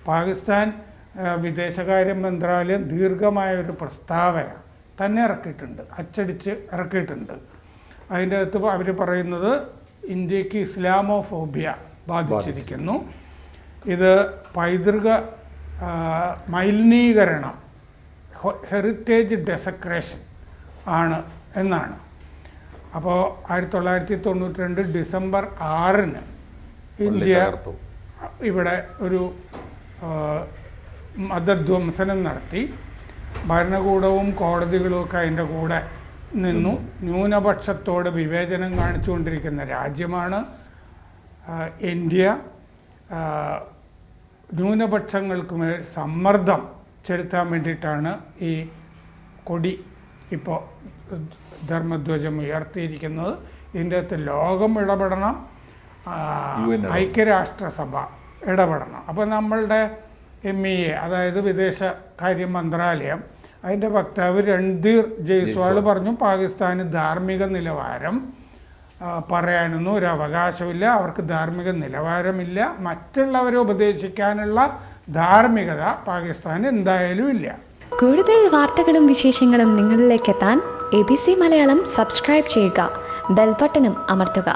പാകിസ്ഥാൻ വിദേശകാര്യ മന്ത്രാലയം ദീർഘമായൊരു പ്രസ്താവന തന്നെ ഇറക്കിയിട്ടുണ്ട്, അച്ചടിച്ച് ഇറക്കിയിട്ടുണ്ട്. അതിൻ്റെ അകത്ത് അവർ പറയുന്നത് ഇന്ത്യക്ക് ഇസ്ലാമോഫോബിയ ബാധിച്ചിരിക്കുന്നു, ഇത് പൈതൃക മലിനീകരണം, ഹെറിറ്റേജ് ഡെസക്രേഷൻ ആണ് എന്നാണ്. അപ്പോൾ 1992 ഡിസംബർ 6 ഇന്ത്യ ഇവിടെ ഒരു മതധ്വംസനം നടത്തി. ഭരണകൂടവും കോടതികളും ഒക്കെ അതിൻ്റെ കൂടെ നിന്നു. ന്യൂനപക്ഷത്തോട് വിവേചനം കാണിച്ചുകൊണ്ടിരിക്കുന്ന രാജ്യമാണ് ഇന്ത്യ. ന്യൂനപക്ഷങ്ങൾക്ക് മേൽ സമ്മർദ്ദം ചെലുത്താൻ വേണ്ടിയിട്ടാണ് ഈ കൊടി ഇപ്പോൾ ധർമ്മധ്വജം ഉയർത്തിയിരിക്കുന്നത്. ഇതിൻ്റെ അകത്ത് ലോകം ഇടപെടണം, ഐക്യരാഷ്ട്രസഭ ഇടപെടണം. അപ്പോൾ നമ്മളുടെ MEA, അതായത് വിദേശകാര്യ മന്ത്രാലയം, അതിൻ്റെ വക്താവ് രൺധീർ ജയ്സ്വാൾ പറഞ്ഞു പാകിസ്ഥാന് ധാർമ്മിക നിലവാരം പറയാനൊന്നും ഒരു അവകാശമില്ല, അവർക്ക് ധാർമ്മിക നിലവാരമില്ല, മറ്റുള്ളവരെ ഉപദേശിക്കാനുള്ള ധാർമ്മികത പാകിസ്ഥാന് എന്തായാലും ഇല്ല. കൂടുതൽ വാർത്തകളും വിശേഷങ്ങളും നിങ്ങളിലേക്ക് എത്താൻ ABC മലയാളം സബ്സ്ക്രൈബ് ചെയ്യുക, ബെൽബട്ടനും അമർത്തുക.